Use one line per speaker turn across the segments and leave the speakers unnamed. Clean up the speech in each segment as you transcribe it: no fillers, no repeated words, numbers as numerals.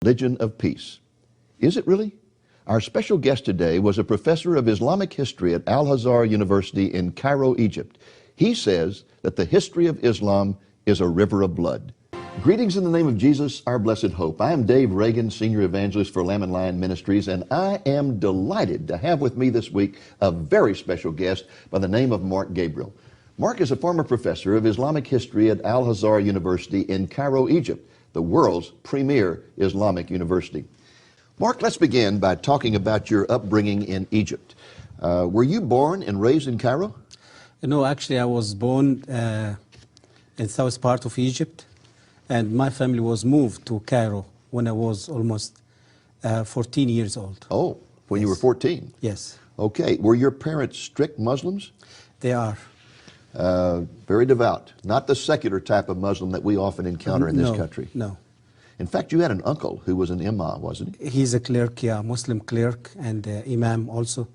religion of peace. Is it really? Our special guest today was a professor of Islamic history at Al-Azhaar University in Cairo, Egypt. He says that the history of Islam is a river of blood. Greetings in the name of Jesus, our blessed hope. I am Dave Reagan, Senior Evangelist for Lamb and Lion Ministries, and I am delighted to have with me this week a very special guest by the name of Mark Gabriel. Mark is a former professor of Islamic history at Al-Azhaar University in Cairo, Egypt, the world's premier Islamic university. Mark, let's begin by talking about your upbringing in Egypt. Were you born and raised in Cairo?
No, actually I was born in south part of Egypt, and my family was moved to Cairo when I was almost 14 years old.
Oh, when
Yes.
you were 14?
Yes.
Okay. Were your parents strict Muslims?
They are.
Very devout. Not the secular type of Muslim that we often encounter in this country.
No.
In fact, you had an uncle who was an imam, wasn't he?
He's a clerk, yeah, Muslim clerk, and imam also.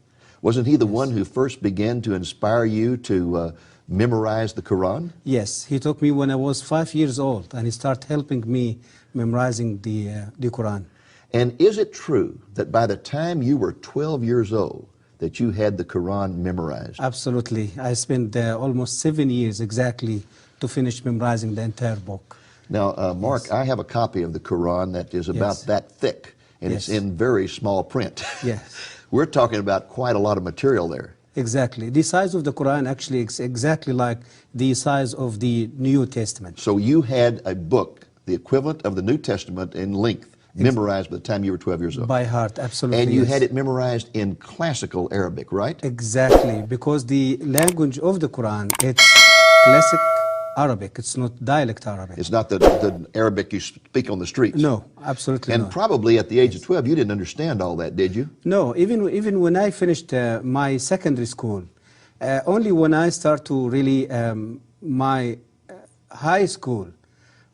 Wasn't he the one who first began to inspire you to memorize the Quran?
Yes, he took me when I was 5 years old, and he started helping me memorizing the Quran.
And is it true that by the time you were 12 years old, that you had the Quran memorized?
Absolutely. I spent almost 7 years exactly to finish memorizing the entire book.
Now, Mark,
Yes.
I have a copy of the Quran that is about
Yes.
that thick, and
Yes.
it's in very small print.
Yes.
We're talking about quite a lot of material there.
Exactly. The size of the Quran actually is exactly like the size of the New Testament.
So you had a book, the equivalent of the New Testament in length, memorized by the time you were 12 years old.
By heart, absolutely.
And you
yes.
had it memorized in classical Arabic, right?
Exactly, because the language of the Quran, it's classic Arabic. It's not dialect Arabic.
It's not the Arabic you speak on the streets.
No, absolutely
And
not.
probably at the age of 12, you didn't understand all that, did you?
No, even when I finished my secondary school, only when I start to really my high school,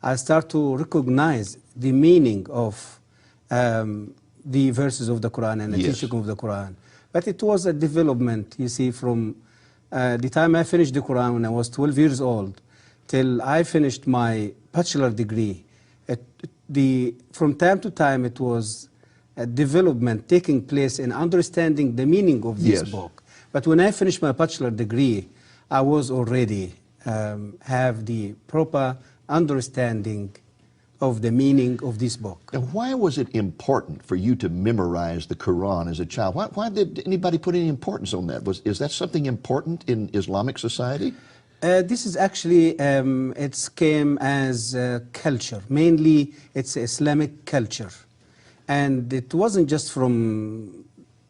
I start to recognize the meaning of the verses of the Quran and the
Yes.
teaching of the Quran. But it was a development, you see, from the time I finished the Quran when I was 12 years old till I finished my bachelor degree. From time to time it was a development taking place in understanding the meaning of this
Yes.
book. But when I finished my bachelor degree, I was already have the proper understanding of the meaning of this book.
Now, why was it important for you to memorize the Quran as a child? Why did anybody put any importance on that? Is that something important in Islamic society?
This is actually, it came as culture. Mainly, it's Islamic culture. And it wasn't just from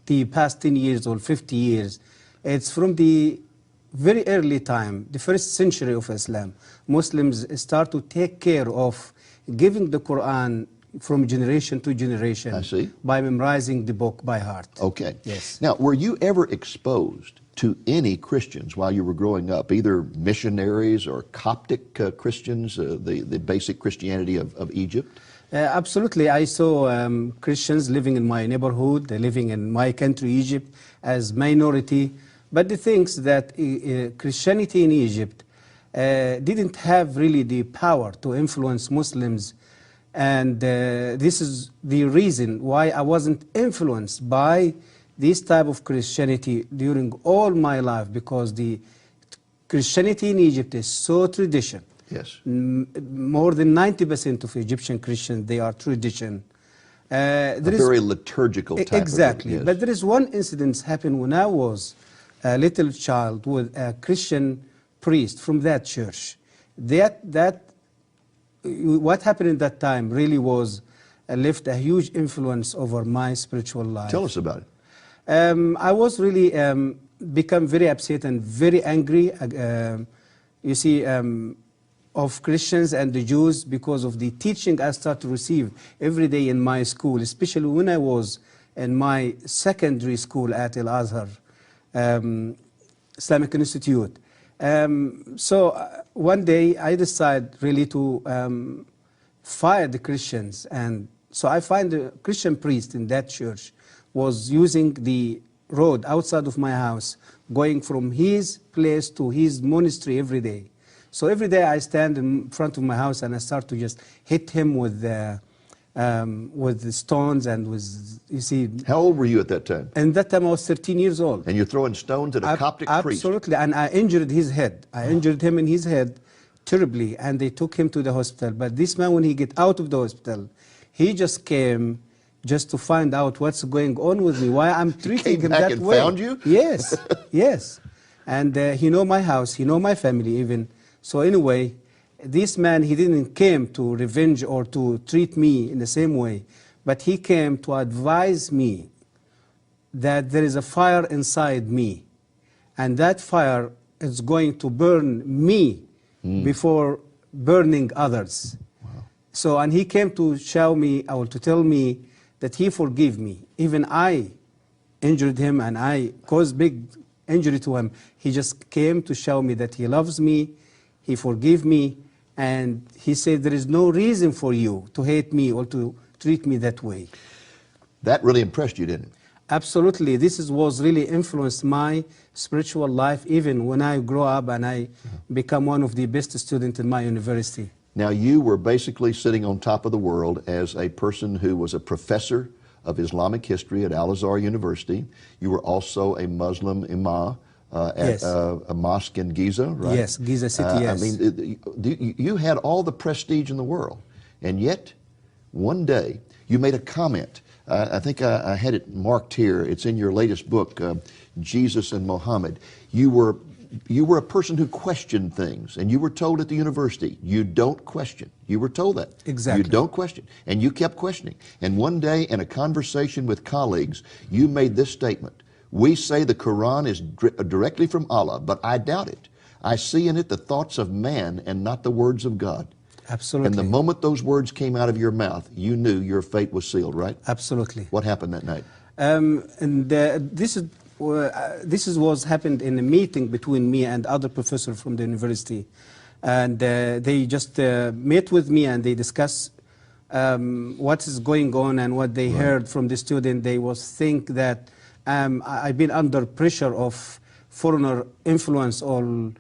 the past 10 years or 50 years. It's from the very early time, the first century of Islam. Muslims start to take care of giving the Quran from generation to generation.
I see.
By memorizing the book by heart.
Okay.
Yes.
Now, were you ever exposed to any Christians while you were growing up, either missionaries or Coptic Christians, the basic Christianity of Egypt?
Absolutely. I saw Christians living in my neighborhood, living in my country, Egypt, as minority. But the things that Christianity in Egypt didn't have really the power to influence Muslims. And this is the reason why I wasn't influenced by this type of Christianity during all my life, because the Christianity in Egypt is so tradition.
Yes.
More than 90% of Egyptian Christians, they are tradition.
A very liturgical type
exactly.
of yes.
But there is one incident happened when I was a little child with a Christian priest from that church. What happened in that time really was left a huge influence over my spiritual life.
Tell us about it.
I was really become very upset and very angry, you see, of Christians and the Jews because of the teaching I started to receive every day in my school, especially when I was in my secondary school at Al-Azhaar Islamic Institute. So one day I decided really to fire the Christians, and so I find a Christian priest in that church was using the road outside of my house, going from his place to his monastery every day. So every day I stand in front of my house and I start to just hit him with with the stones and with, you see.
How old were you at that time?
And that time I was 13 years old.
And you're throwing stones at a Coptic priest?
Absolutely, and I injured his head. I injured him in his head terribly, and they took him to the hospital. But this man, when he get out of the hospital, he just came just to find out what's going on with me, why I'm treating him that way.
He came back and found you?
Yes, yes. And he know my house, he know my family even. So anyway, this man, he didn't came to revenge or to treat me in the same way, but he came to advise me that there is a fire inside me, and that fire is going to burn me before burning others.
Wow.
So, and he came to show me, or to tell me that he forgive me. Even I injured him and I caused big injury to him. He just came to show me that he loves me, he forgive me, and he said there is no reason for you to hate me or to treat me that way.
That really impressed you, didn't it?
Absolutely. Was really influenced my spiritual life even when I grow up and I become one of the best students in my university.
Now, you were basically sitting on top of the world as a person who was a professor of Islamic history at Al-Azhaar University. You were also a Muslim imam at
Yes.
a mosque in Giza, right?
Yes, Giza city, yes.
I mean, you had all the prestige in the world, and yet one day you made a comment. I think I had it marked here. It's in your latest book, Jesus and Muhammad. You were a person who questioned things, and you were told at the university, you don't question. You were told that.
Exactly.
You don't question. And you kept questioning. And one day in a conversation with colleagues, you made this statement. We say the Quran is directly from Allah, but I doubt it. I see in it the thoughts of man and not the words of God.
Absolutely.
And the moment those words came out of your mouth, you knew your fate was sealed, right?
Absolutely.
What happened that night?
This was happened in a meeting between me and other professors from the university, and they just met with me and they discussed what is going on and what they heard from the student. They was think that I've been under pressure of foreigner influence or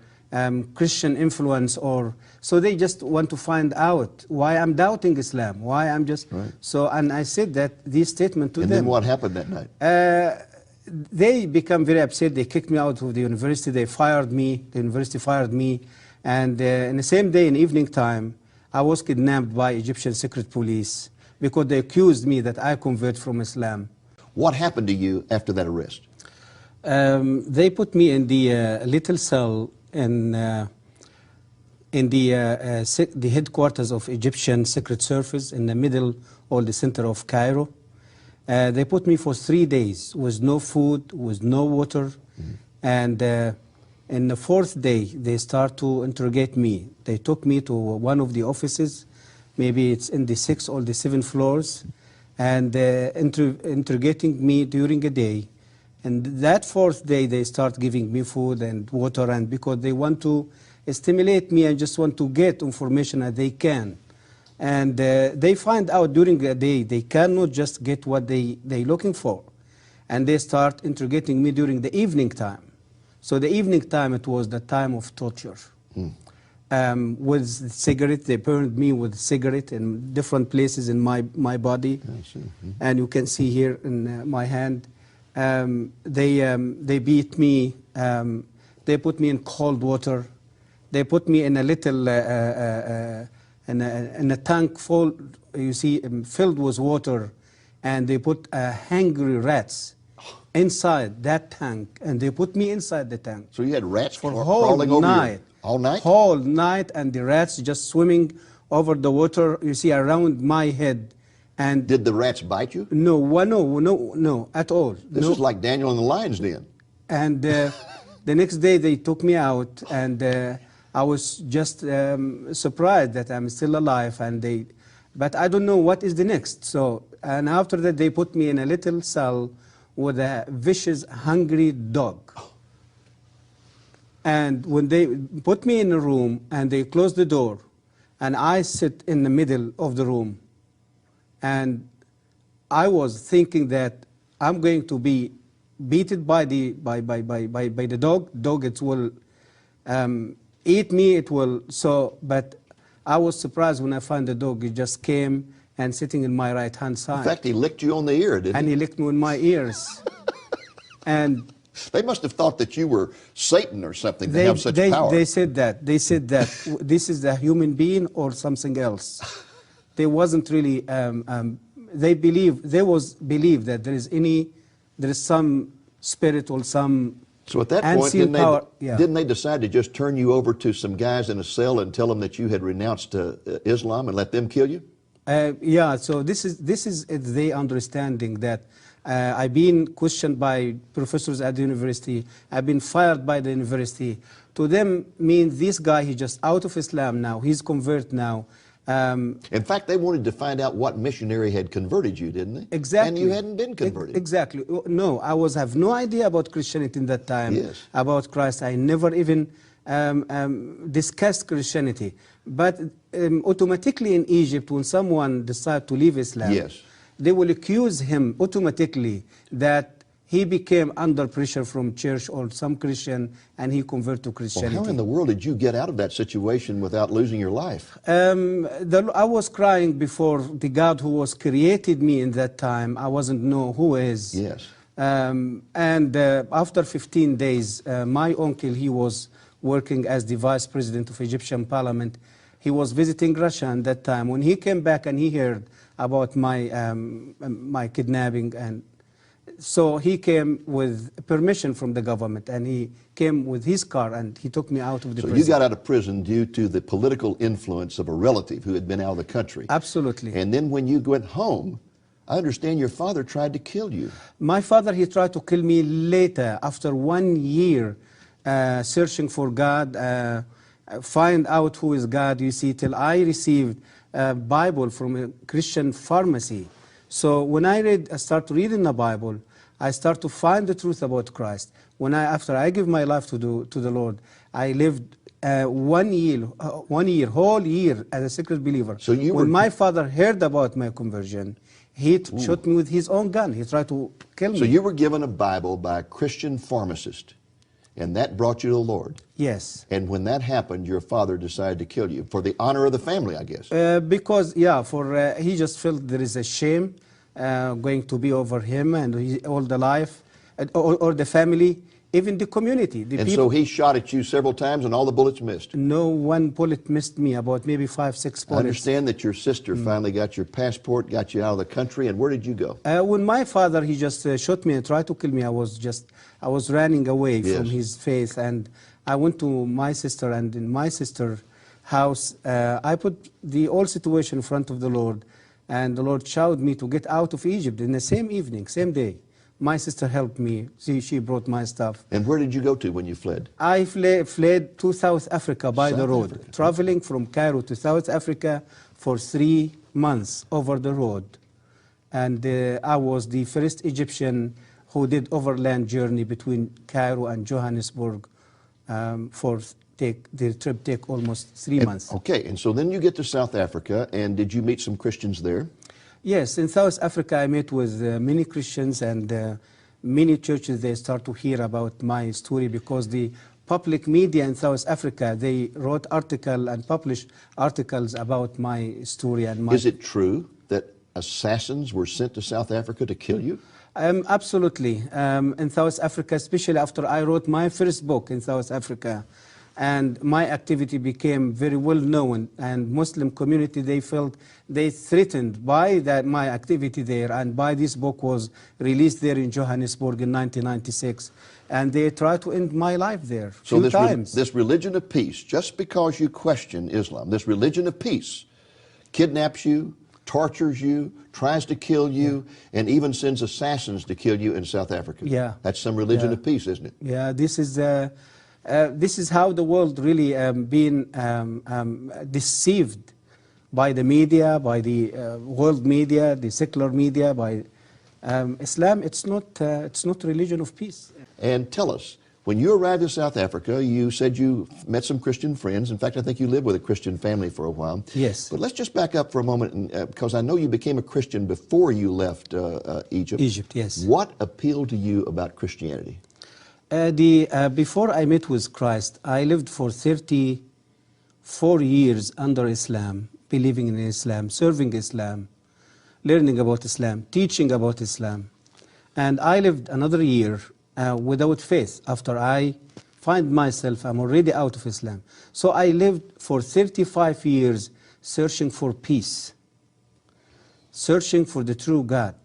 Christian influence, or so they just want to find out why I'm doubting Islam, why I'm just so. And I said that this statement to them.
And then what happened that night?
They become very upset. They kicked me out of the university. They fired me. The university fired me. And in the same day, in evening time, I was kidnapped by Egyptian secret police because they accused me that I convert from Islam.
What happened to you after that arrest?
They put me in the little cell in the headquarters of Egyptian Secret Service in the middle or the center of Cairo. They put me for 3 days with no food, with no water, and in the 4th day they start to interrogate me. They took me to one of the offices, maybe it's in the 6th or the 7th floors, and interrogating me during a day. And that 4th day they start giving me food and water, and because they want to stimulate me and just want to get information that they can. And they find out during the day they cannot just get what they're looking for. And they start interrogating me during the evening time. So the evening time, it was the time of torture. With cigarette, they burned me with cigarette in different places in my body. And you can see here in my hand. They beat me. They put me in cold water. They put me in a little in a tank full, you see, filled with water, and they put hungry rats inside that tank, and they put me inside the tank.
So you had rats
for
crawling over you all night?
Whole night, and the rats just swimming over the water, you see, around my head. And
did the rats bite you?
No, at all.
This is like Daniel in the lion's den.
And the next day they took me out, and I was just surprised that I'm still alive, but I don't know what is the next. So, and after that they put me in a little cell with a vicious, hungry dog. And when they put me in a room and they closed the door, and I sit in the middle of the room, and I was thinking that I'm going to be beaten by the dog. Dog, it will eat me. It will. So, but I was surprised when I found the dog. It just came and sitting in my right-hand
In
side.
fact, he licked you on the ear, didn't
And
he?
he licked me in my ears. And
They must have thought that you were Satan or something to have such power.
they said that. They said that this is the human being or something else. They wasn't really, they believe that there is some spirit or some
So at that point,
unseen power. Yeah.
didn't they decide to just turn you over to some guys in a cell and tell them that you had renounced Islam and let them kill you?
Yeah, so this is the understanding that I've been questioned by professors at the university. I've been fired by the university. To them, mean this guy, he's just out of Islam now. He's convert now.
In fact, they wanted to find out what missionary had converted you, didn't they?
Exactly.
And you hadn't been converted.
Exactly. No, I have no idea about Christianity in that time.
Yes.
About Christ. I never even discussed Christianity. But automatically in Egypt, when someone decides to leave Islam,
Yes.
they will accuse him automatically that he became under pressure from church or some Christian and he converted to
Well,
Christianity.
how in the world did you get out of that situation without losing your life?
I was crying before the God who was created me in that time. I wasn't know who is.
Yes.
After 15 days, my uncle, he was working as the vice president of Egyptian parliament. He was visiting Russia at that time. When he came back and he heard about my kidnapping, and so he came with permission from the government, and he came with his car and he took me out of the prison.
So you got out of prison due to the political influence of a relative who had been out of the country.
Absolutely.
And then when you went home, I understand your father tried to kill you.
My father, he tried to kill me later, after 1 year searching for God, find out who is God, you see, till I received a Bible from a Christian pharmacy. So when I start reading the Bible, I start to find the truth about Christ. After I give my life to the Lord, I lived 1 year, whole year as a secret believer.
So
when my father heard about my conversion, he shot me with his own gun. He tried to kill me.
So you were given a Bible by a Christian pharmacist, and that brought you to the Lord.
Yes.
And when that happened, your father decided to kill you for the honor of the family, I guess.
Because, he just felt there is a shame going to be over him and all the life, or the family, even the community. The people.
So he shot at you several times and all the bullets missed.
No one bullet missed me, about maybe 5, 6 bullets.
I understand that your sister finally got your passport, got you out of the country, and where did you go?
When my father, he just shot me and tried to kill me, I was running away from his faith, and I went to my sister, and in my sister's house, I put the whole situation in front of the Lord, and the Lord showed me to get out of Egypt in the same evening, same day. My sister helped me. She brought my stuff.
And where did you go to when you fled?
I fled to South Africa by the road, traveling from Cairo to South Africa for 3 months over the road. And I was the first Egyptian who did overland journey between Cairo and Johannesburg the trip take almost 3 months.
Okay, and so then you get to South Africa, and did you meet some Christians there?
Yes, in South Africa I met with many Christians, and many churches, they start to hear about my story because the public media in South Africa, they wrote articles and published articles about my story. And
Is it true that assassins were sent to South Africa to kill you?
Absolutely. In South Africa, especially after I wrote my first book in South Africa, and my activity became very well known, and Muslim community, they felt they threatened by my activity there, and by this book was released there in Johannesburg in 1996, and they tried to end my life there few times.
This religion of peace, just because you question Islam, this religion of peace kidnaps you, tortures you, tries to kill you, and even sends assassins to kill you in South Africa.
Yeah.
That's some religion of peace, isn't it?
Yeah, this is how the world really been deceived by the media, by the world media, the secular media, by Islam. It's not religion of peace.
And tell us, when you arrived in South Africa, you said you met some Christian friends. In fact, I think you lived with a Christian family for a while.
Yes.
But let's just back up for a moment, because I know you became a Christian before you left Egypt.
Egypt, yes.
What appealed to you about Christianity?
Before I met with Christ, I lived for 34 years under Islam, believing in Islam, serving Islam. learning about Islam, teaching about Islam. And I lived another year without faith after I find myself, I'm already out of Islam. So I lived for 35 years searching for peace, searching for the true God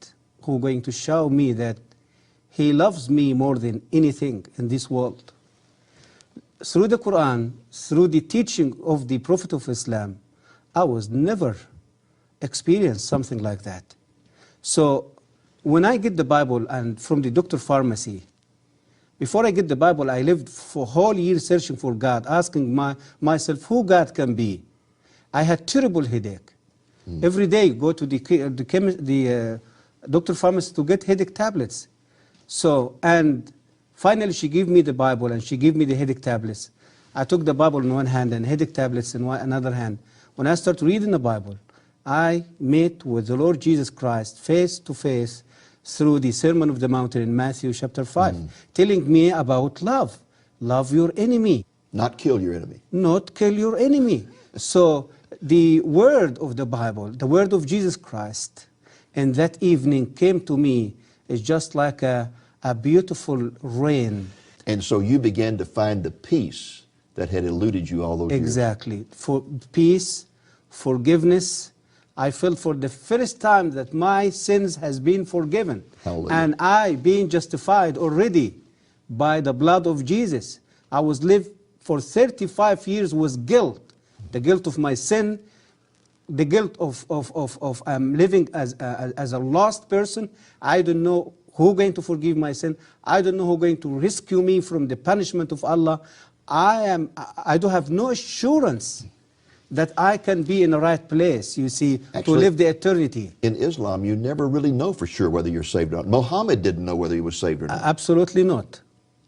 who is going to show me that He loves me more than anything in this world. Through the Quran, through the teaching of the Prophet of Islam, I was never experienced something like that. So when I get the Bible and from the doctor pharmacy, before I get the Bible, I lived for a whole year searching for God, asking myself who God can be. I had terrible headache. Every day go to the doctor pharmacy to get headache tablets. So, and finally she gave me the Bible and she gave me the headache tablets. I took the Bible in one hand and headache tablets in another hand. When I started reading the Bible, I met with the Lord Jesus Christ face to face through the Sermon of the Mountain in Matthew chapter 5, telling me about love. Love your enemy.
Not kill your enemy.
Not kill your enemy. So the word of the Bible, the word of Jesus Christ, and that evening came to me is just like a beautiful rain.
And so you began to find the peace that had eluded you all those years.
Exactly. For peace, forgiveness. I felt for the first time that my sins has been forgiven.
Hallelujah.
And I being justified already by the blood of Jesus. I was lived for 35 years with guilt. The guilt of my sin, the guilt of living as a lost person. I don't know who going to forgive my sin. I don't know who going to rescue me from the punishment of Allah. I do have no assurance that I can be in the right place, you see,
Actually,
to live the eternity.
In Islam, you never really know for sure whether you're saved or not. Muhammad didn't know whether he was saved or not.
Absolutely not.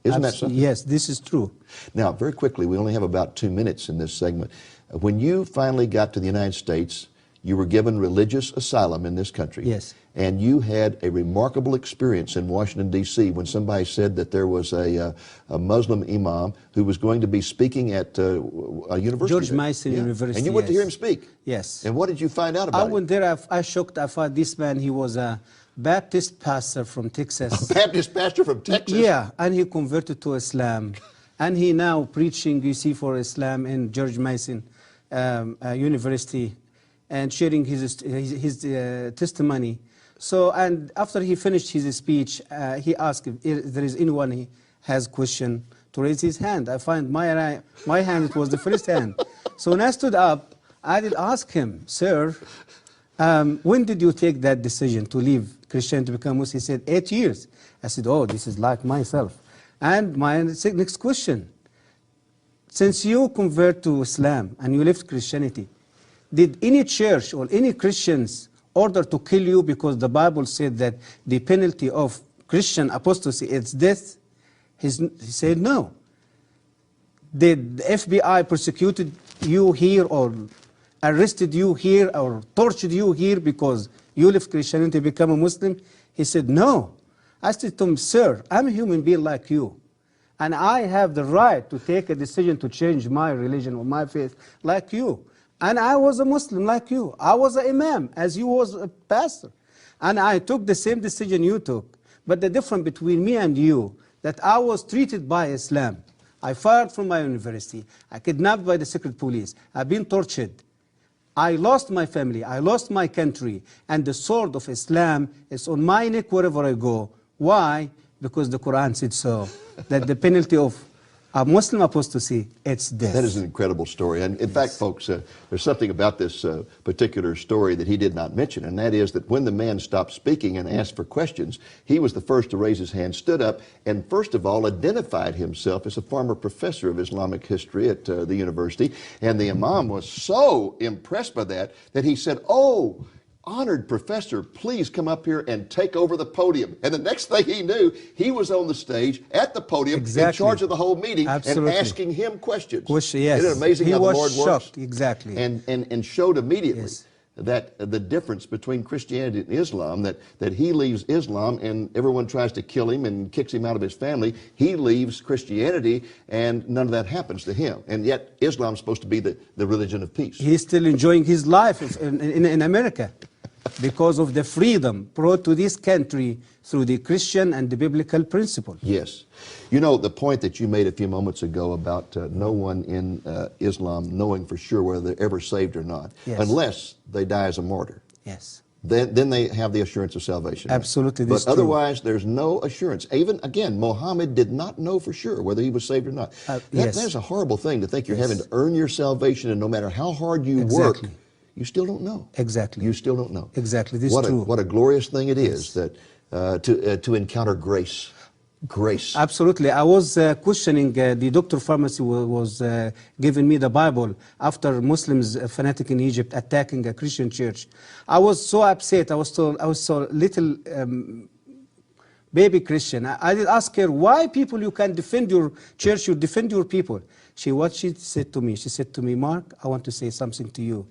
Isn't that something?
Yes, this is true.
Now, very quickly, we only have about 2 minutes in this segment. When you finally got to the United States, you were given religious asylum in this country.
Yes.
And you had a remarkable experience in Washington, D.C. when somebody said that there was a Muslim imam who was going to be speaking at a university.
George Mason University.
And you went to hear him speak.
Yes.
And what did you find out about
I
him?
went there, I shocked, I found this man, he was a Baptist pastor from Texas.
A Baptist pastor from Texas?
Yeah, and he converted to Islam. And he now preaching, you see, for Islam in George Mason University and sharing his testimony. So, and after he finished his speech, he asked if there is anyone who has question to raise his hand. I find my hand, it was the first hand. So when I stood up, I did ask him, sir, when did you take that decision to leave Christianity to become Muslim? He said, 8 years. I said, oh, this is like myself. And my next question, since you convert to Islam and you left Christianity, did any church or any Christians order to kill you because the Bible said that the penalty of Christian apostasy is death? He said no. Did the FBI persecuted you here or arrested you here or tortured you here because you left Christianity to become a Muslim? He said no. I said to him, sir, I'm a human being like you. And I have the right to take a decision to change my religion or my faith like you. And I was a Muslim like you. I was an imam as you was a pastor. And I took the same decision you took. But the difference between me and you, that I was treated by Islam. I fired from my university. I kidnapped by the secret police. I've been tortured. I lost my family. I lost my country. And the sword of Islam is on my neck wherever I go. Why? Because the Quran said so. That the penalty of a Muslim apostasy, it's death.
That is an incredible story. And in fact, folks, there's something about this particular story that he did not mention, and that is that when the man stopped speaking and asked for questions, he was the first to raise his hand, stood up, and first of all identified himself as a former professor of Islamic history at the university. And the imam was so impressed by that that he said, oh, honored professor, please come up here and take over the podium. And the next thing he knew, he was on the stage at the podium in charge of the whole meeting.
Absolutely.
And asking him questions.
Yes.
Isn't it amazing
He
how the
was
Lord
shocked.
works?
Exactly.
And showed immediately
Yes.
that the difference between Christianity and Islam, that he leaves Islam and everyone tries to kill him and kicks him out of his family. He leaves Christianity and none of that happens to him. And yet Islam's supposed to be the religion of peace.
He's still enjoying his life in America. because of the freedom brought to this country through the Christian and the biblical principle.
Yes. You know, the point that you made a few moments ago about no one in Islam knowing for sure whether they're ever saved or not,
Yes.
unless they die as a martyr.
Yes.
Then they have the assurance of salvation. Right?
Absolutely,
But
this is true.
otherwise, there's no assurance. Even, again, Muhammad did not know for sure whether he was saved or not.
Yes.
That's a horrible thing to think you're
Yes.
having to earn your salvation, and no matter how hard you work,
Exactly.
you still don't know.
Exactly.
You still don't know.
Exactly, this is true.
What a glorious thing it is that to encounter grace. Grace.
Absolutely. I was questioning the doctor pharmacy was giving me the Bible after Muslims, fanatic in Egypt, attacking a Christian church. I was so upset. I was so little baby Christian. I did ask her, why people you can defend your church, you defend your people. What she said to me, she said to me, Mark, I want to say something to you.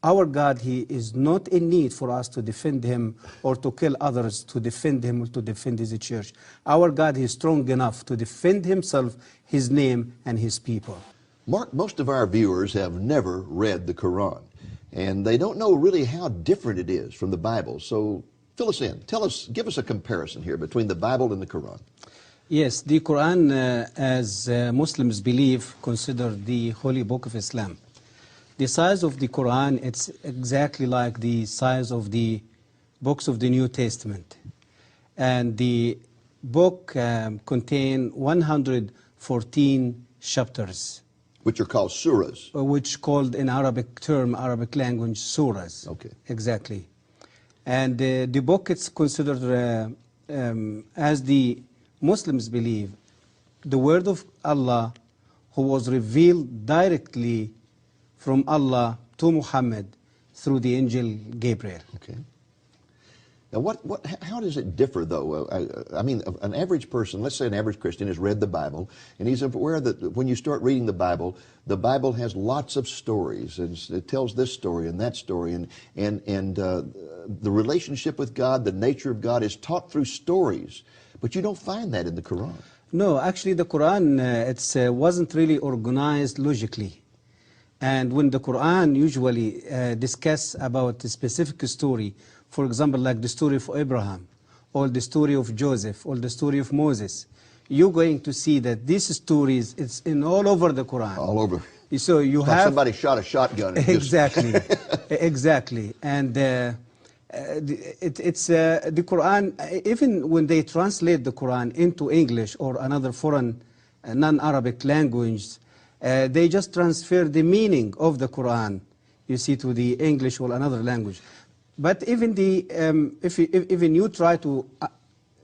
Our God, He is not in need for us to defend Him or to kill others to defend Him or to defend His church. Our God, He is strong enough to defend Himself, His name, and His people.
Mark, most of our viewers have never read the Quran, and they don't know really how different it is from the Bible. So fill us in. Give us a comparison here between the Bible and the Quran.
Yes, the Quran, as Muslims believe, consider the holy book of Islam. The size of the Quran, it's exactly like the size of the books of the New Testament. And the book contains 114 chapters.
Which are called surahs.
Which called in Arabic term, Arabic language, surahs.
Okay.
Exactly. And the book, it's considered, as the Muslims believe, the word of Allah, who was revealed directly from Allah to Muhammad through the angel Gabriel.
Okay. Now, how does it differ, though? I mean, an average person, let's say an average Christian, has read the Bible, and he's aware that when you start reading the Bible has lots of stories, and it tells this story and that story, and the relationship with God, the nature of God, is taught through stories, but you don't find that in the Quran.
No, actually, the Quran it wasn't really organized logically. And when the Quran usually discuss about a specific story, for example, like the story of Abraham, or the story of Joseph, or the story of Moses, you're going to see that these stories, it's in all over the Quran.
All over.
So you
it's
have...
like somebody shot a shotgun. And
exactly, exactly. And the Quran, even when they translate the Quran into English or another foreign non-Arabic language, they just transfer the meaning of the Quran, you see, to the English or another language. But even even you try to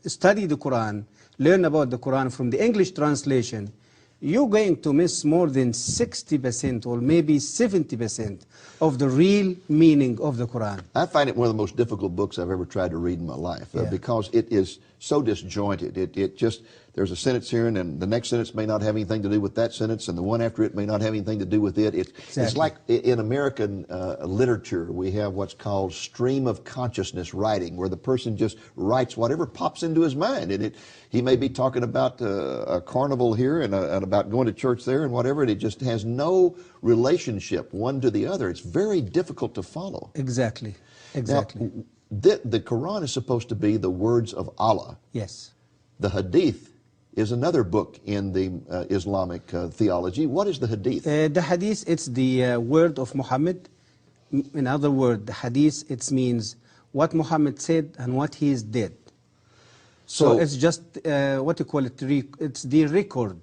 study the Quran, learn about the Quran from the English translation, you're going to miss more than 60% or maybe 70% of the real meaning of the Quran.
I find it one of the most difficult books I've ever tried to read in my life because it is so disjointed. It just, there's a sentence here and then the next sentence may not have anything to do with that sentence and the one after it may not have anything to do with it. It's like in American literature we have what's called stream of consciousness writing, where the person just writes whatever pops into his mind. And he may be talking about a carnival here and about going to church there and whatever, and it just has no relationship one to the other. It's very difficult to follow.
Exactly, exactly.
Now, the Quran is supposed to be the words of Allah.
Yes.
The Hadith is another book in the Islamic theology. What is the Hadith?
The Hadith, it's the word of Muhammad. In other words, the Hadith, it means what Muhammad said and what he did. So it's just, what you call it, it's the record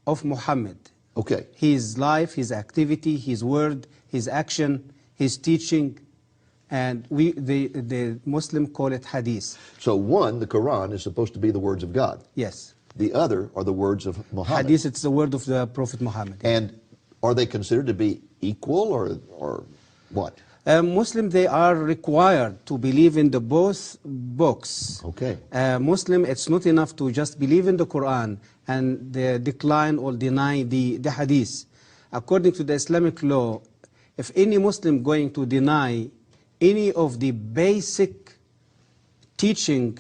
of Muhammad.
Okay.
His life, his activity, his word, his action, his teaching, and the Muslim call it Hadith.
So one, the Quran, is supposed to be the words of God.
Yes.
The other are the words of Muhammad.
Hadith, it's the word of the Prophet Muhammad.
And are they considered to be equal or what?
Muslim, they are required to believe in the both books.
Okay.
Muslim, it's not enough to just believe in the Quran and decline or deny the Hadith. According to the Islamic law, if any Muslim going to deny any of the basic teaching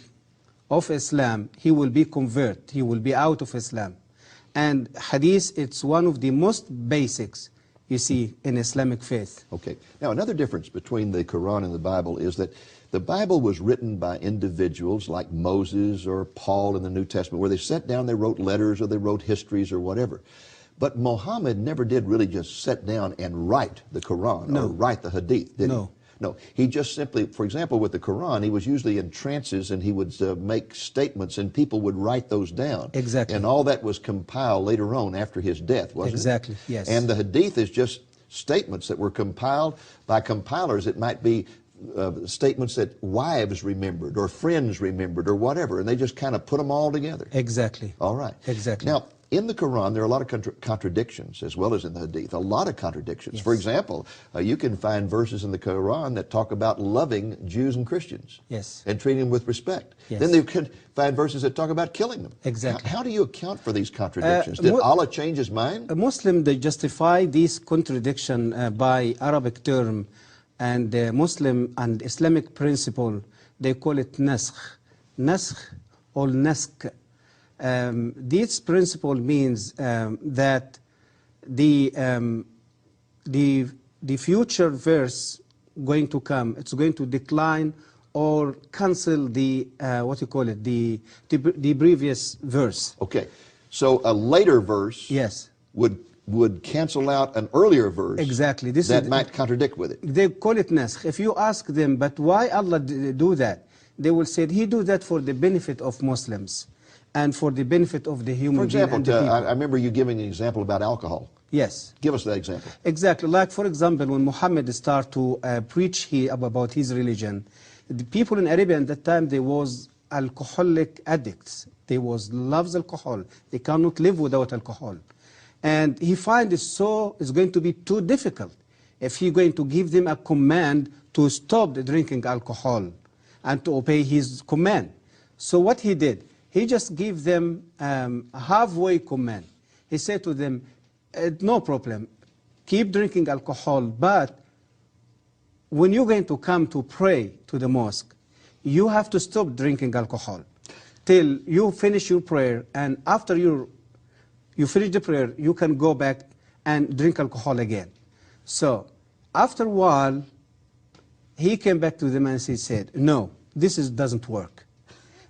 of Islam, he will be converted, he will be out of Islam. And Hadith, it's one of the most basics you see, in Islamic faith.
Okay. Now, another difference between the Quran and the Bible is that the Bible was written by individuals like Moses or Paul in the New Testament, where they sat down, they wrote letters, or they wrote histories or whatever. But Muhammad never did really just sit down and write the Quran or write the Hadith, did he? No, he just simply, for example, with the Quran, he was usually in trances and he would make statements and people would write those down.
Exactly.
And all that was compiled later on after his death, wasn't it?
Exactly, yes.
And the Hadith is just statements that were compiled by compilers. It might be statements that wives remembered or friends remembered or whatever, and they just kind of put them all together.
Exactly.
All right.
Exactly.
Now, in the Quran, there are a lot of contradictions, as well as in the Hadith, a lot of contradictions.
Yes.
For example, you can find verses in the Quran that talk about loving Jews and Christians.
Yes.
And treating them with respect.
Yes.
Then you can find verses that talk about killing them.
Exactly.
How do you account for these contradictions? Did Allah change his mind?
A Muslim, they justify this contradiction by Arabic term, and Muslim and Islamic principle, they call it naskh. Naskh or nask. This principle means that the future verse going to come, it's going to decline or cancel the what you call it, the previous verse.
Okay, so a later verse,
yes,
would cancel out an earlier verse.
Exactly. This
that
is,
might contradict with it.
They call it naskh. If you ask them, but why Allah do that? They will say He do that for the benefit of Muslims and for the benefit of the human being.
For example, I remember you giving an example about alcohol.
Yes.
Give us that example.
Exactly. Like, for example, when Muhammad started to preach about his religion, the people in Arabia at that time, they was alcoholic addicts. They loves alcohol. They cannot live without alcohol. And he finds it's going to be too difficult if he's going to give them a command to stop drinking alcohol and to obey his command. So what he did, he just gave them a halfway command. He said to them, no problem, keep drinking alcohol, but when you're going to come to pray to the mosque, you have to stop drinking alcohol till you finish your prayer, and after you finish the prayer, you can go back and drink alcohol again. So after a while, he came back to them and he said, no, this doesn't work.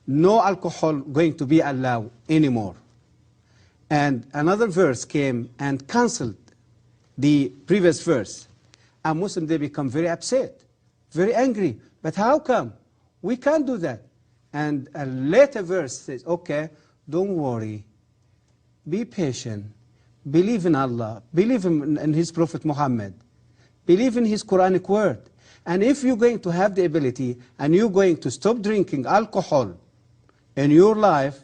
No alcohol going to be allowed anymore. And another verse came and canceled the previous verse. And Muslims, they become very upset, very angry. But how come? We can't do that. And a later verse says, okay, don't worry. Be patient. Believe in Allah. Believe in His Prophet Muhammad. Believe in His Quranic word. And if you're going to have the ability and you're going to stop drinking alcohol in your life,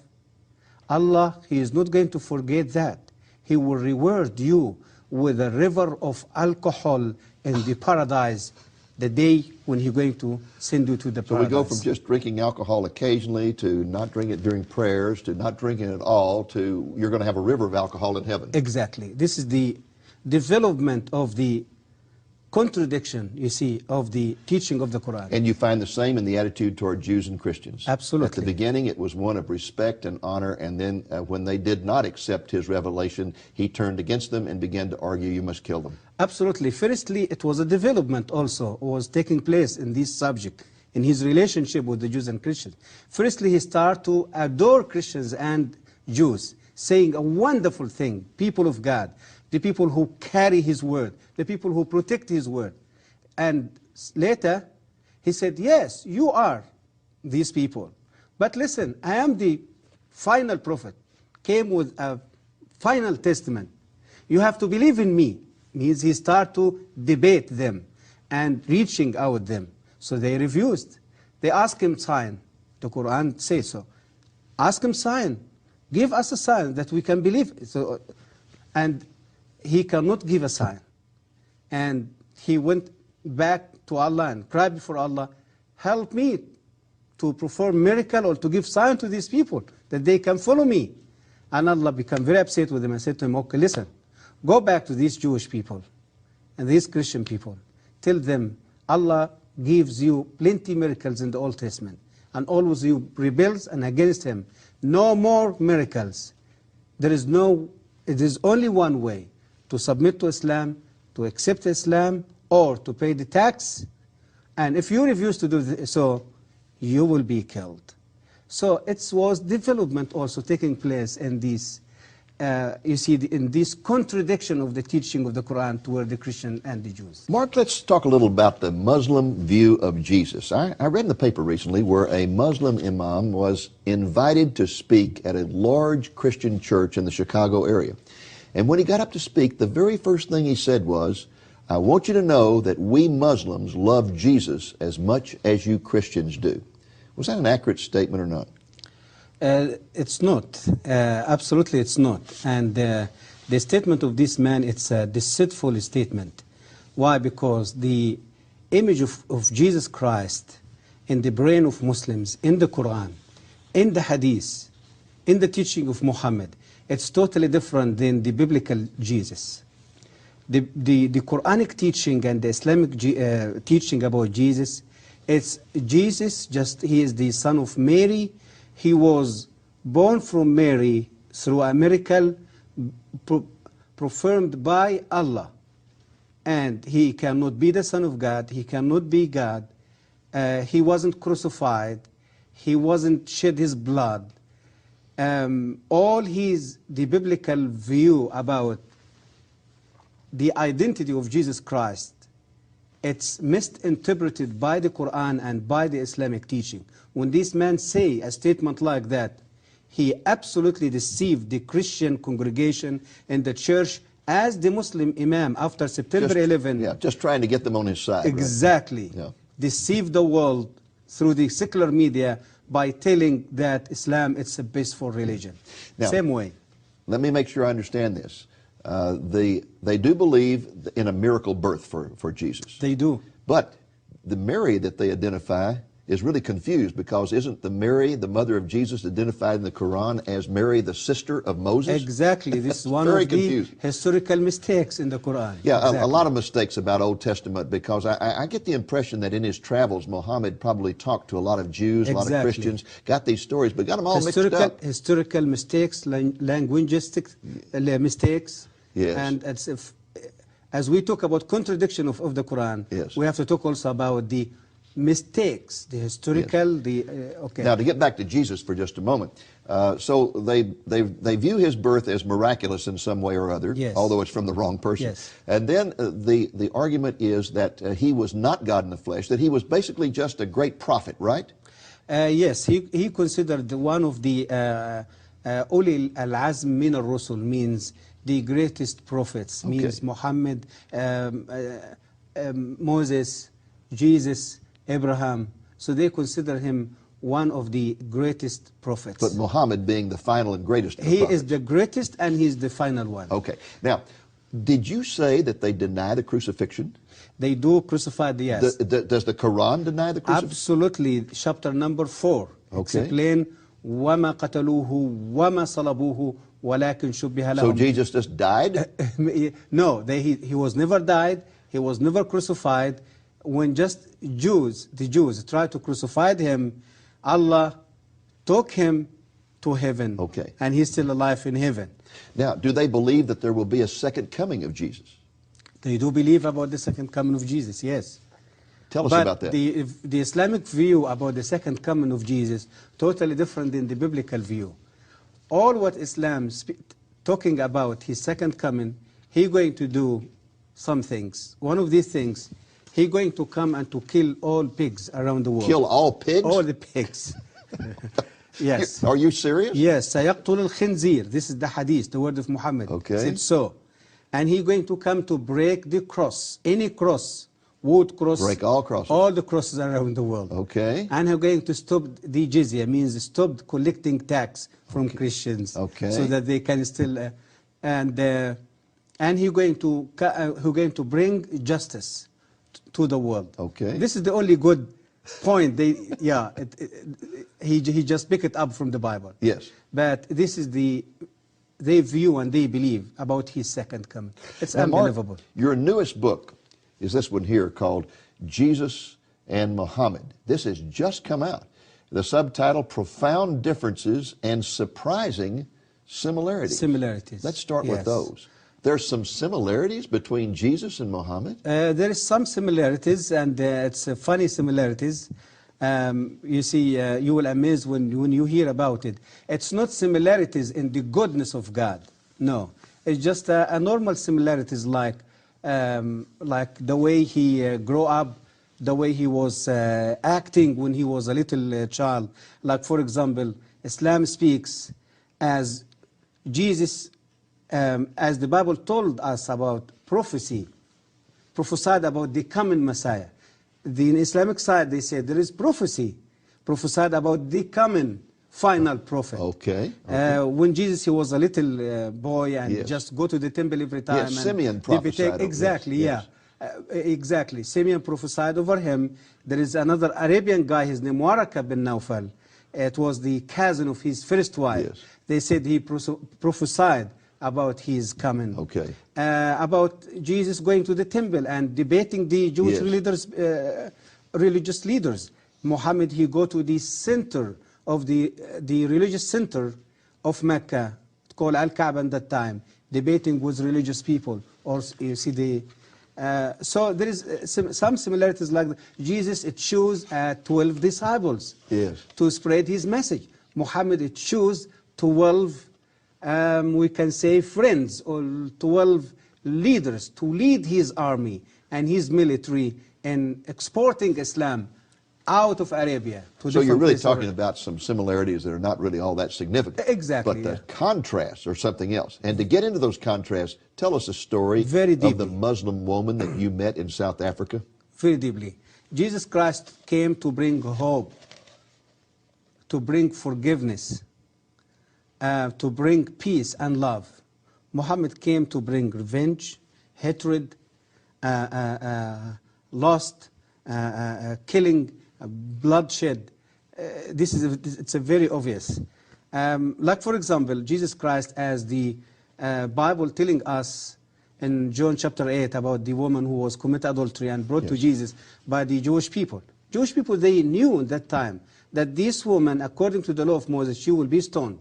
Allah, He is not going to forget that. He will reward you with a river of alcohol in the paradise the day when He's going to send you to the paradise.
So we go from just drinking alcohol occasionally to not drinking it during prayers to not drinking it at all to you're going to have a river of alcohol in heaven.
Exactly. This is the development of the contradiction, you see, of the teaching of the Quran.
And you find the same in the attitude toward Jews and Christians.
Absolutely.
At the beginning, it was one of respect and honor, and then when they did not accept His revelation, He turned against them and began to argue, you must kill them.
Absolutely. Firstly, it was a development also was taking place in this subject, in his relationship with the Jews and Christians. Firstly, he started to adore Christians and Jews, saying a wonderful thing, people of God, the people who carry His word, the people who protect His word. And later, he said, yes, you are these people. But listen, I am the final prophet, came with a final testament. You have to believe in me. Means he started to debate them and reaching out them. So they refused. They asked him sign. The Quran says so. Ask him sign. Give us a sign that we can believe. So, and he cannot give a sign. And he went back to Allah and cried before Allah, help me to perform miracle or to give sign to these people that they can follow me. And Allah became very upset with him and said to him, okay, listen, go back to these Jewish people and these Christian people. Tell them Allah gives you plenty miracles in the Old Testament. And always you rebels and against Him. No more miracles. It is only one way to submit to Islam to accept Islam or to pay the tax, and if you refuse to do so, you will be killed. So it was development also taking place in this, you see, in this contradiction of the teaching of the Quran toward the Christian and the Jews.
Mark, let's talk a little about the Muslim view of Jesus. I read in the paper recently where a Muslim imam was invited to speak at a large Christian church in the Chicago area. And when he got up to speak, the very first thing he said was, I want you to know that we Muslims love Jesus as much as you Christians do. Was that an accurate statement or not?
It's not. Absolutely it's not. And the statement of this man, it's a deceitful statement. Why? Because the image of Jesus Christ in the brain of Muslims, in the Quran, in the Hadith, in the teaching of Muhammad, it's totally different than the biblical Jesus. The Quranic teaching and the Islamic teaching about Jesus, it's Jesus, just he is the son of Mary. He was born from Mary through a miracle performed by Allah. And he cannot be the son of God. He cannot be God. He wasn't crucified. He wasn't shed his blood. All the biblical view about the identity of Jesus Christ, it's misinterpreted by the Quran and by the Islamic teaching. When this man say a statement like that, he absolutely deceived the Christian congregation in the church as the Muslim imam after September 11.
Yeah, just trying to get them on his side.
Exactly.
Right? Yeah.
Deceived the world through the secular media by telling that Islam it's a peaceful religion.
Now,
same way.
Let me make sure I understand this. They do believe in a miracle birth for Jesus.
They do.
But the Mary that they identify is really confused, because isn't the Mary, the mother of Jesus, identified in the Quran as Mary, the sister of Moses?
Exactly. This is one
Very
of the
confusing.
historical mistakes in the Quran.
Yeah,
exactly.
a lot of mistakes about Old Testament, because I get the impression that in his travels, Muhammad probably talked to a lot of Jews, a lot of Christians, got these stories, but got them all mixed up.
Historical mistakes, linguistic mistakes.
Yes.
And as we talk about contradiction of the Quran,
yes,
we have to talk also about the mistakes, the historical,
yes,
okay.
Now, to get back to Jesus for just a moment, so they view his birth as miraculous in some way or other,
yes,
although it's from the wrong person.
Yes.
And then the argument is that he was not God in the flesh, that he was basically just a great prophet, right?
Yes, he considered one of the Uli al-Azm min al-Rusul, means the greatest prophets,
okay,
means Muhammad, Moses, Jesus, Abraham. So they consider him one of the greatest prophets.
But Muhammad being the final and greatest of the prophets.
He is the greatest and he's the final one.
Okay. Now, did you say that they deny the crucifixion?
They do crucify the yes.
Does the Quran deny the crucifixion?
Absolutely. Chapter number 4.
Okay.
Explain وَمَا قَتَلُوهُ وَمَا صَلَبُوهُ وَلَكِنْ شُبِّهَ لَهُمْ.
So Jesus just died?
No, he was never died. He was never crucified. When just the Jews tried to crucify him, Allah took him to heaven.
Okay.
And he's still alive in heaven.
Now, do they believe that there will be a second coming of Jesus?
They do believe about the second coming of Jesus, yes.
Tell us
but
about that.
The Islamic view about the second coming of Jesus, totally different than the biblical view. All what Islam talking about his second coming, he's going to do some things. One of these things, he's going to come and to kill all pigs around the world.
Kill all pigs?
All the pigs. Yes.
Are you serious?
Yes. سَيَقْتُلُ الْخِنْزِيرِ. This is the hadith, the word of Muhammad.
Okay.
Said so. And he's going to come to break the cross, any cross, wood cross.
Break all crosses.
All the crosses around the world.
Okay.
And he's going to stop the Giza, means stop collecting tax from Christians.
Okay.
So that they can still, and he's going to bring justice to the world.
Okay.
This is the only good point. He just picked it up from the Bible.
Yes.
But this is they view and they believe about his second coming. It's
Now, Mark,
unbelievable.
your newest book is this one here called Jesus and Muhammad. This has just come out. The subtitle, Profound Differences and Surprising Similarities.
Similarities.
Let's start with
Yes.
those. There's some similarities between Jesus and Muhammad?
There is some similarities, and it's funny similarities. You see, you will amaze when you hear about it. It's not similarities in the goodness of God. No, it's just a normal similarities like the way he grew up, the way he was acting when he was a little child. Like, for example, Islam speaks as Jesus, as the Bible told us about prophecy, prophesied about the coming Messiah. The Islamic side, they say there is prophecy, prophesied about the coming final prophet.
Okay.
When Jesus, he was a little boy and
Yes.
just go to the temple every time.
Yes,
and
Simeon
they
prophesied over
exactly,
this,
yeah.
yes.
Exactly. Simeon prophesied over him. There is another Arabian guy, his name Waraka bin Nawfal. It was the cousin of his first wife.
Yes.
They said he prophesied about his coming.
Okay.
About Jesus going to the temple and debating the Jewish
Yes.
religious leaders. Muhammad, he go to the center of the religious center of Mecca, called Al-Kaaba at that time, debating with religious people. Or you see the so there is some similarities like that. Jesus, it chose 12 disciples
Yes.
to spread his message. Muhammad, it chose 12 we can say friends, or 12 leaders to lead his army and his military in exporting Islam out of Arabia to
So you're
different
really
places.
talking about some similarities that are not really all that significant.
Exactly,
But the
yeah.
contrasts are something else. And to get into those contrasts, tell us a story
Very
of the
deeply.
Muslim woman that you met in South Africa.
Very deeply. Jesus Christ came to bring hope, to bring forgiveness, to bring peace and love. Muhammad came to bring revenge, hatred, lust, killing, bloodshed. It's a very obvious. Like, for example, Jesus Christ, as the Bible telling us in John chapter 8 about the woman who was committed adultery and brought to
Yes.
Jesus by the Jewish people. Jewish people, they knew at that time that this woman, according to the law of Moses, she will be stoned.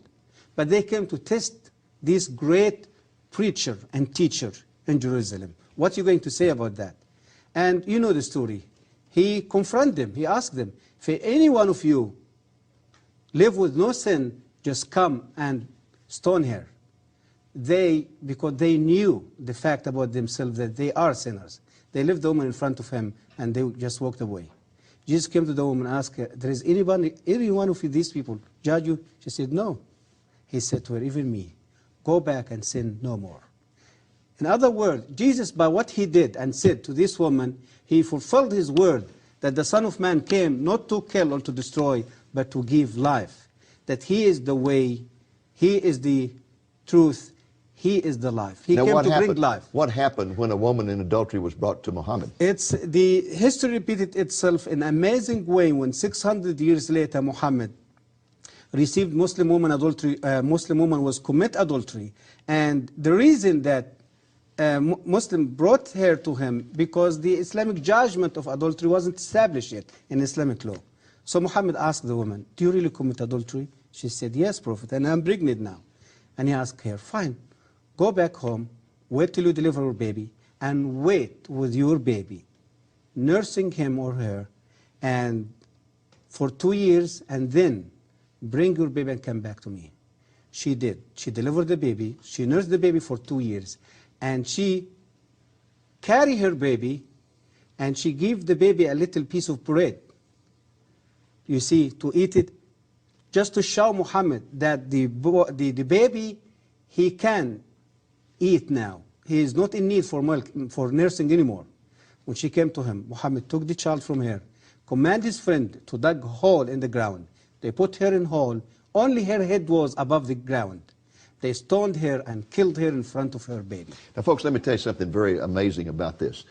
But they came to test this great preacher and teacher in Jerusalem. What are you going to say about that? And you know the story. He confronted them. He asked them, if any one of you live with no sin, just come and stone her. Because they knew the fact about themselves that they are sinners. They left the woman in front of him and they just walked away. Jesus came to the woman and asked her, there is any one of these people judge you? She said, no. He said to her, even me, go back and sin no more. In other words, Jesus, by what he did and said to this woman, he fulfilled his word that the Son of Man came not to kill or to destroy, but to give life. That he is the way, he is the truth, he is the life. He
Now,
came
what
to
happened,
bring life.
What happened when a woman in adultery was brought to Muhammad?
The history repeated itself in an amazing way when 600 years later Muhammad received Muslim woman adultery. Muslim woman was commit adultery, and the reason that Muslim brought her to him because the Islamic judgment of adultery wasn't established yet in Islamic law. So Muhammad asked the woman, do you really commit adultery? She said, yes, Prophet, and I'm pregnant now. And he asked her, fine, go back home, wait till you deliver your baby, and wait with your baby, nursing him or her, and for 2 years, and then bring your baby and come back to me. She did. She delivered the baby. She nursed the baby for 2 years. And she carried her baby, and she gave the baby a little piece of bread, you see, to eat it, just to show Muhammad that the baby, he can eat now. He is not in need for milk, for nursing anymore. When she came to him, Muhammad took the child from her, commanded his friend to dig a hole in the ground. They put her in hole, only her head was above the ground. They stoned her and killed her in front of her baby.
Now, folks, let me tell you something very amazing about this.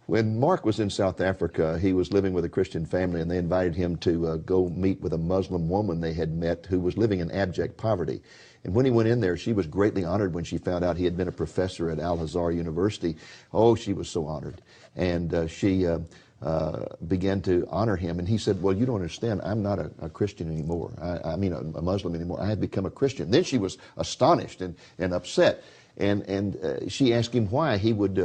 When Mark was in South Africa, he was living with a Christian family, and they invited him to go meet with a Muslim woman they had met who was living in abject poverty. And when he went in there, she was greatly honored when she found out he had been a professor at Al-Azhaar University. Oh, she was so honored. And she began to honor him. And he said, well, you don't understand. I'm not a Christian anymore. I mean, a Muslim anymore. I have become a Christian. Then she was astonished and upset. And she asked him why he would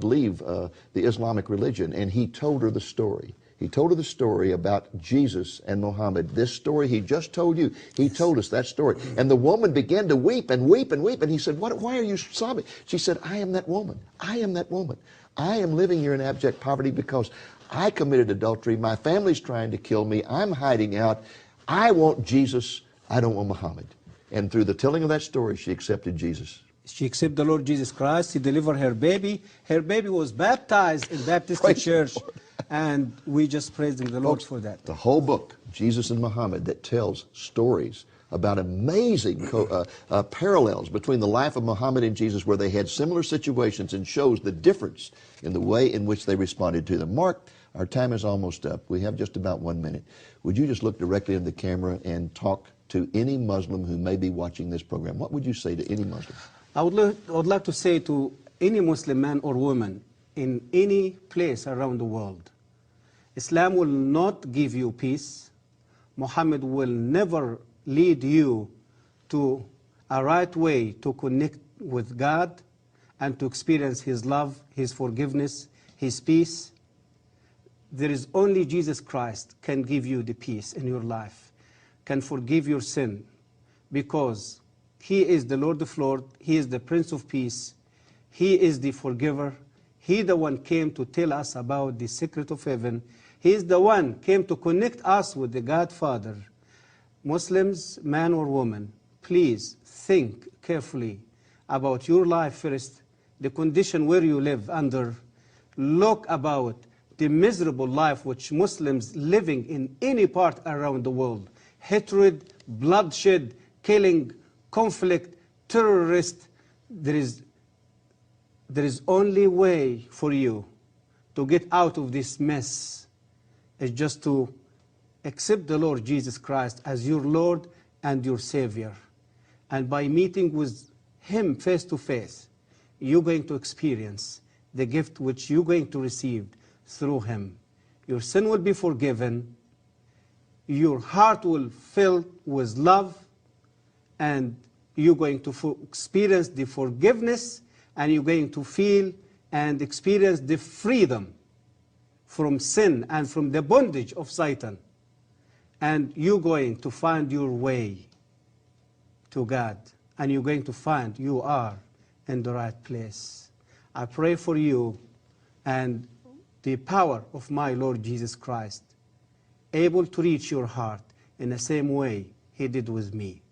leave the Islamic religion, and he told her the story. He told her the story about Jesus and Muhammad. This story he just told you, he told us that story. And the woman began to weep and weep and weep. And he said, why are you sobbing? She said, I am that woman. I am that woman. I am living here in abject poverty because I committed adultery. My family's trying to kill me. I'm hiding out. I want Jesus. I don't want Muhammad. And through the telling of that story, she accepted Jesus.
She accepted the Lord Jesus Christ. He delivered her baby. Her baby was baptized in Baptist Church. And we just praising the Lord for that.
The whole book, Jesus and Muhammad, that tells stories about amazing parallels between the life of Muhammad and Jesus, where they had similar situations, and shows the difference in the way in which they responded to them. Mark, our time is almost up. We have just about 1 minute. Would you just look directly in the camera and talk to any Muslim who may be watching this program? What would you say to any Muslim?
I would like to say to any Muslim man or woman in any place around the world, Islam will not give you peace. Muhammad will never lead you to a right way to connect with God and to experience His love, His forgiveness, His peace. There is only Jesus Christ can give you the peace in your life, can forgive your sin, because He is the Lord of Lords, He is the Prince of Peace, He is the forgiver. He the one came to tell us about the secret of heaven. He is the one came to connect us with the God Father. Muslims, man or woman, please think carefully about your life first, the condition where you live under. Look about the miserable life which Muslims living in any part around the world. Hatred, bloodshed, killing, conflict, terrorist. There is only way for you to get out of this mess is just to accept the Lord Jesus Christ as your Lord and your Savior. And by meeting with Him face to face, you're going to experience the gift which you're going to receive through Him. Your sin will be forgiven, your heart will fill with love, and you're going to experience the forgiveness, and you're going to feel and experience the freedom from sin and from the bondage of Satan. And you're going to find your way to God, and you're going to find you are in the right place. I pray for you, and the power of my Lord Jesus Christ, able to reach your heart in the same way He did with me.